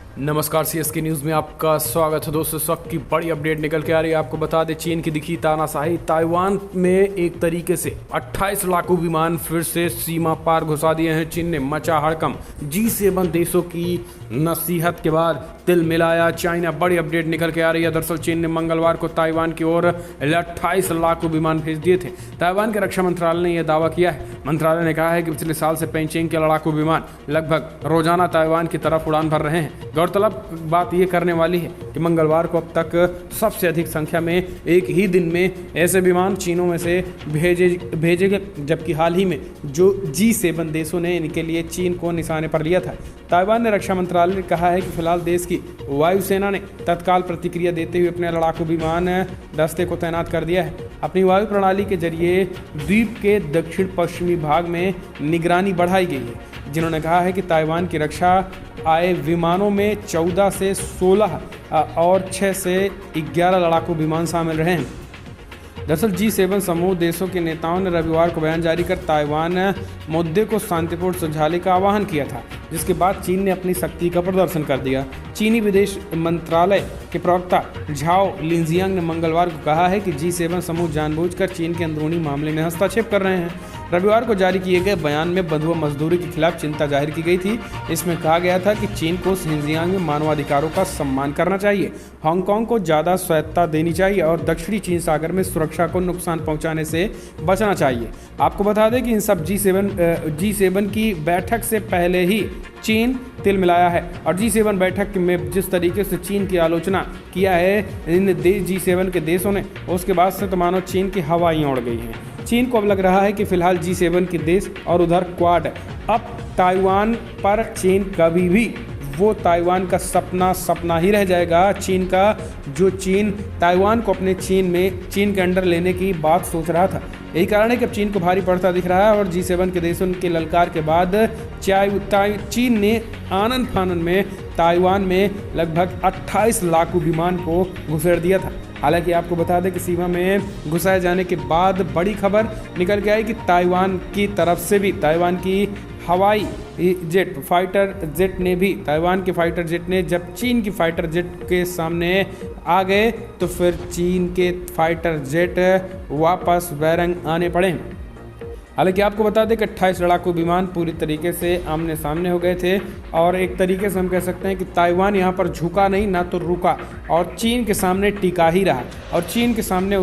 नमस्कार, CSK news में आपका स्वागत है दोस्तों। इस वक्त की बड़ी अपडेट निकल के आ रही है। आपको बता दें, चीन की दिखी तानाशाही। ताइवान में एक तरीके से 28 लाखों विमान फिर से सीमा पार घुसा दिए हैं चीन ने। मचा हड़कंप। G7 देशों की नसीहत के बाद तिल मिलाया चाइना। बड़ी अपडेट निकल के आ रही है। दरअसल चीन ने मंगलवार को ताइवान की ओर 28 लाखों विमान भेज दिए थे। ताइवान के रक्षा मंत्रालय ने यह दावा किया है। मंत्रालय ने कहा है कि पिछले साल से पेइचिंग के लड़ाकू विमान लगभग रोजाना ताइवान की तरफ उड़ान भर रहे हैं। गौरतलब बात यह करने वाली है कि मंगलवार को अब तक सबसे अधिक संख्या में एक ही दिन में ऐसे विमान चीनों में से भेजे गए, जबकि हाल ही में जो G7 देशों ने इनके लिए चीन को निशाने पर लिया था। ताइवान ने रक्षा मंत्रालय ने कहा है कि फिलहाल देश की वायुसेना ने तत्काल प्रतिक्रिया देते हुए अपने लड़ाकू विमान दस्ते को तैनात कर दिया है। अपनी वायु प्रणाली के जरिए द्वीप के दक्षिण पश्चिमी भाग में निगरानी बढ़ाई गई है। जिन्होंने कहा है कि ताइवान की रक्षा आए विमानों में 14 से 16 और 6 से 11 लड़ाकू विमान शामिल रहे हैं। दरअसल G7 समूह देशों के नेताओं ने रविवार को बयान जारी कर ताइवान मुद्दे को शांतिपूर्ण सुलझाने का आह्वान किया था, जिसके बाद चीन ने अपनी शक्ति का प्रदर्शन कर दिया। चीनी विदेश मंत्रालय के प्रवक्ता झाओ लिंजियांग ने मंगलवार को कहा है कि G7 समूह जानबूझकर चीन के अंदरूनी मामले में हस्तक्षेप कर रहे हैं। रविवार को जारी किए गए बयान में बंधुआ मजदूरी के खिलाफ चिंता जाहिर की गई थी। इसमें कहा गया था कि चीन को शिनजियांग में मानवाधिकारों का सम्मान करना चाहिए, हांगकांग को ज़्यादा स्वायत्तता देनी चाहिए और दक्षिणी चीन सागर में सुरक्षा को नुकसान पहुंचाने से बचना चाहिए। आपको बता दें कि इन सब G7 की बैठक से पहले ही चीन तिल मिलाया है और G7 बैठक में जिस तरीके से चीन की आलोचना किया है इन G7 के देशों ने, उसके बाद से तो मानो चीन की हवाएं उड़ गई हैं। चीन को अब लग रहा है कि फिलहाल G7 के देश और उधर क्वाड अब ताइवान पर चीन कभी भी वो ताइवान का सपना ही रह जाएगा। चीन ताइवान को अपने चीन के अंडर लेने की बात सोच रहा था। यही कारण है कि अब चीन को भारी पड़ता दिख रहा है और G7 के देशों के ललकार के बाद चीन ने आनन फानन में ताइवान में लगभग 28 लाखों विमान को घुसेड़ दिया था। हालांकि आपको बता दें कि सीमा में घुसाए जाने के बाद बड़ी खबर निकल के आई कि ताइवान की तरफ से भी ताइवान की हवाई ताइवान के फाइटर जेट ने जब चीन की फाइटर जेट के सामने आ गए तो फिर चीन के फाइटर जेट वापस बैरंग आने पड़े। हालांकि आपको बता दें कि 28 लड़ाकू विमान पूरी तरीके से आमने सामने हो गए थे और एक तरीके से हम कह सकते हैं कि ताइवान यहाँ पर झुका नहीं, ना तो रुका और चीन के सामने टिका ही रहा। और चीन के सामने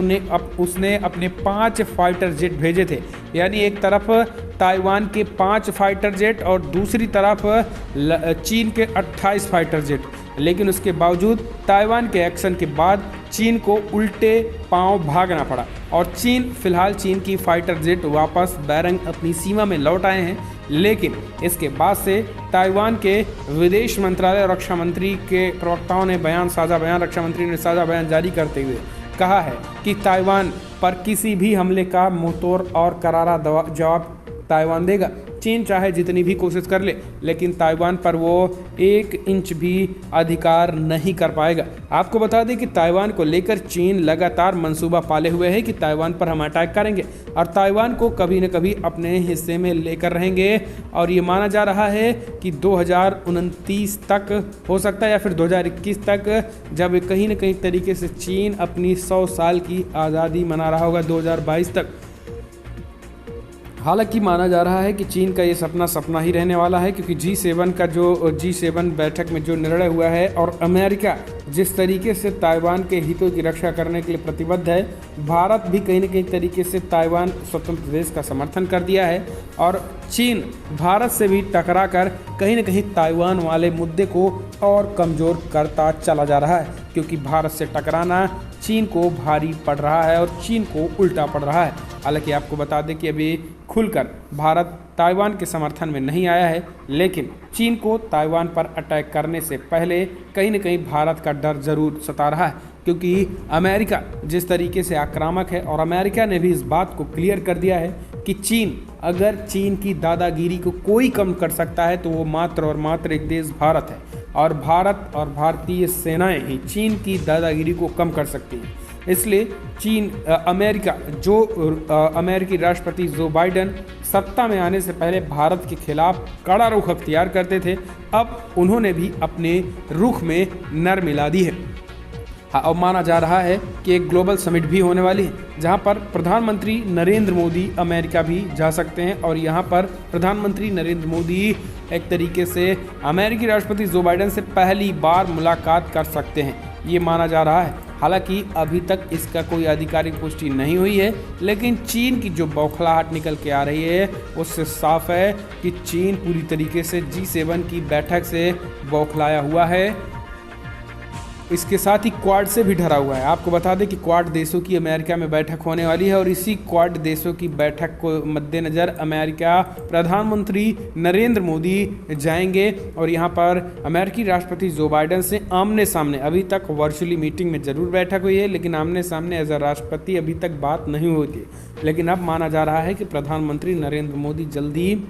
उसने अपने 5 फाइटर जेट भेजे थे, यानी एक तरफ ताइवान के 5 फाइटर जेट और दूसरी तरफ चीन के 28 फाइटर जेट। लेकिन उसके बावजूद ताइवान के एक्शन के बाद चीन को उल्टे पांव भागना पड़ा और फिलहाल चीन की फाइटर जेट वापस बैरंग अपनी सीमा में लौट आए हैं। लेकिन इसके बाद से ताइवान के विदेश मंत्रालय और रक्षा मंत्री के प्रवक्ताओं ने रक्षा मंत्री ने साझा बयान जारी करते हुए कहा है कि ताइवान पर किसी भी हमले का मुंहतोड़ और करारा जवाब ताइवान देगा। चीन चाहे जितनी भी कोशिश कर ले, लेकिन ताइवान पर वो 1 इंच भी अधिकार नहीं कर पाएगा। आपको बता दें कि ताइवान को लेकर चीन लगातार मंसूबा पाले हुए है कि ताइवान पर हम अटैक करेंगे और ताइवान को कभी न कभी अपने हिस्से में लेकर रहेंगे। और ये माना जा रहा है कि 2029 तक हो सकता है या फिर 2021 तक, जब कहीं न कहीं तरीके से चीन अपनी 100 साल की आज़ादी मना रहा होगा 2022 तक। हालांकि माना जा रहा है कि चीन का ये सपना ही रहने वाला है, क्योंकि G7 बैठक में जो निर्णय हुआ है और अमेरिका जिस तरीके से ताइवान के हितों की रक्षा करने के लिए प्रतिबद्ध है, भारत भी कहीं न कहीं तरीके से ताइवान स्वतंत्र देश का समर्थन कर दिया है और चीन भारत से भी टकरा कर कहीं न कहीं ताइवान वाले मुद्दे को और कमज़ोर करता चला जा रहा है, क्योंकि भारत से टकराना चीन को भारी पड़ रहा है और चीन को उल्टा पड़ रहा है। हालांकि आपको बता दें कि अभी खुलकर भारत ताइवान के समर्थन में नहीं आया है, लेकिन चीन को ताइवान पर अटैक करने से पहले कहीं न कहीं भारत का डर जरूर सता रहा है, क्योंकि अमेरिका जिस तरीके से आक्रामक है और अमेरिका ने भी इस बात को क्लियर कर दिया है कि अगर चीन की दादागिरी को कोई कम कर सकता है तो वो मात्र और मात्र एक देश भारत है और भारत और भारतीय सेनाएं ही चीन की दादागिरी को कम कर सकती हैं। इसलिए चीन अमेरिकी राष्ट्रपति जो बाइडेन सत्ता में आने से पहले भारत के खिलाफ कड़ा रुख अख्तियार करते थे, अब उन्होंने भी अपने रुख में नरमी ला दी है। अब माना जा रहा है कि एक ग्लोबल समिट भी होने वाली है, जहां पर प्रधानमंत्री नरेंद्र मोदी अमेरिका भी जा सकते हैं और यहां पर प्रधानमंत्री नरेंद्र मोदी एक तरीके से अमेरिकी राष्ट्रपति जो बाइडेन से पहली बार मुलाकात कर सकते हैं, ये माना जा रहा है। हालांकि अभी तक इसका कोई आधिकारिक पुष्टि नहीं हुई है, लेकिन चीन की जो बौखलाहट निकल के आ रही है उससे साफ है कि चीन पूरी तरीके से G7 की बैठक से बौखलाया हुआ है। इसके साथ ही क्वाड से भी डरा हुआ है। आपको बता दें कि क्वाड देशों की अमेरिका में बैठक होने वाली है और इसी क्वाड देशों की बैठक को मद्देनज़र अमेरिका प्रधानमंत्री नरेंद्र मोदी जाएंगे और यहां पर अमेरिकी राष्ट्रपति जो बाइडेन से आमने सामने, अभी तक वर्चुअली मीटिंग में ज़रूर बैठक हुई है, लेकिन आमने सामने एज अ राष्ट्रपति अभी तक बात नहीं होती। लेकिन अब माना जा रहा है कि प्रधानमंत्री नरेंद्र मोदी जल्दी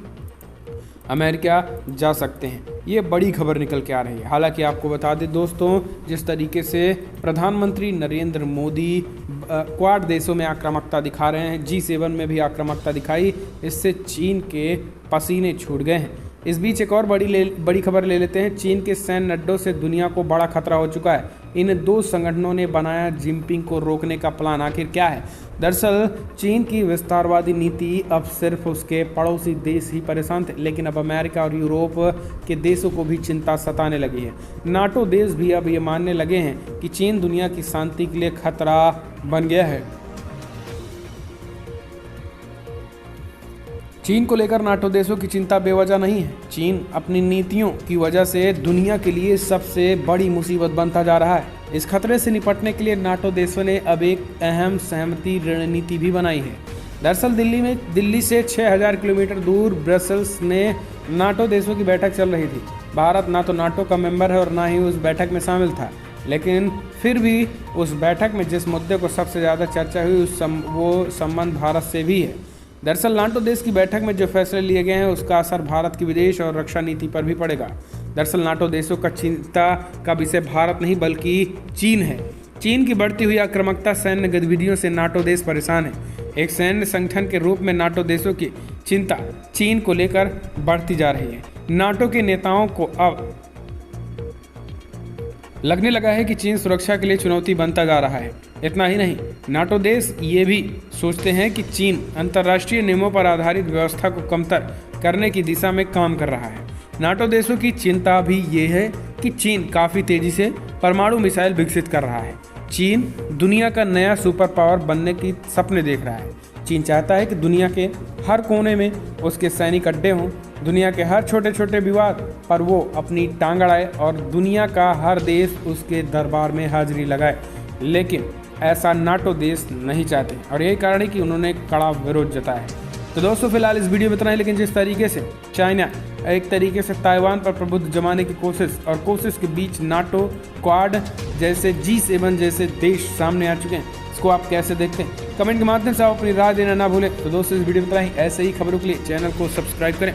अमेरिका जा सकते हैं। ये बड़ी खबर निकल के आ रही है। हालांकि आपको बता दें दोस्तों, जिस तरीके से प्रधानमंत्री नरेंद्र मोदी क्वाड देशों में आक्रामकता दिखा रहे हैं, G7 में भी आक्रामकता दिखाई, इससे चीन के पसीने छूट गए हैं। इस बीच एक और बड़ी खबर ले लेते हैं। चीन के सैन्य अड्डों से दुनिया को बड़ा खतरा हो चुका है। इन दो संगठनों ने बनाया जिनपिंग को रोकने का प्लान, आखिर क्या है? दरअसल चीन की विस्तारवादी नीति अब सिर्फ उसके पड़ोसी देश ही परेशान थे, लेकिन अब अमेरिका और यूरोप के देशों को भी चिंता सताने लगी है। नाटो देश भी अब ये मानने लगे हैं कि चीन दुनिया की शांति के लिए खतरा बन गया है। चीन को लेकर नाटो देशों की चिंता बेवजह नहीं है। चीन अपनी नीतियों की वजह से दुनिया के लिए सबसे बड़ी मुसीबत बनता जा रहा है। इस खतरे से निपटने के लिए नाटो देशों ने अब एक अहम सहमति रणनीति भी बनाई है। दरअसल दिल्ली से 6000 किलोमीटर दूर ब्रसेल्स में नाटो देशों की बैठक चल रही थी। भारत ना तो नाटो का मेंबर है और ना ही उस बैठक में शामिल था, लेकिन फिर भी उस बैठक में जिस मुद्दे को सबसे ज़्यादा चर्चा हुई वो संबंध भारत से भी है। दरअसल नाटो देश की बैठक में जो फैसले लिए गए हैं उसका असर भारत की विदेश और रक्षा नीति पर भी पड़ेगा। दरअसल नाटो देशों का चिंता का विषय भारत नहीं बल्कि चीन है। चीन की बढ़ती हुई आक्रामकता सैन्य गतिविधियों से नाटो देश परेशान है। एक सैन्य संगठन के रूप में नाटो देशों की चिंता चीन को लेकर बढ़ती जा रही है। नाटो के नेताओं को अब लगने लगा है कि चीन सुरक्षा के लिए चुनौती बनता जा रहा है। इतना ही नहीं, नाटो देश ये भी सोचते हैं कि चीन अंतर्राष्ट्रीय नियमों पर आधारित व्यवस्था को कमतर करने की दिशा में काम कर रहा है। नाटो देशों की चिंता भी ये है कि चीन काफ़ी तेज़ी से परमाणु मिसाइल विकसित कर रहा है। चीन दुनिया का नया सुपर पावर बनने की सपने देख रहा है। चीन चाहता है कि दुनिया के हर कोने में उसके सैनिक अड्डे हों, दुनिया के हर छोटे छोटे विवाद पर वो अपनी टांग अड़ाए और दुनिया का हर देश उसके दरबार में हाजिरी लगाए। लेकिन ऐसा नाटो देश नहीं चाहते और यही कारण है कि उन्होंने कड़ा विरोध जताया है। तो दोस्तों फिलहाल इस वीडियो में इतना ही, लेकिन जिस तरीके से चाइना एक तरीके से ताइवान पर प्रभुत्व जमाने की कोशिश के बीच नाटो, क्वाड जैसे G7 जैसे देश सामने आ चुके हैं, इसको आप कैसे देखते हैं? कमेंट के माध्यम से आप अपनी राय देना ना भूलें। तो दोस्तों इस वीडियो में इतना ही। ऐसे ही खबरों के लिए चैनल को सब्सक्राइब करें।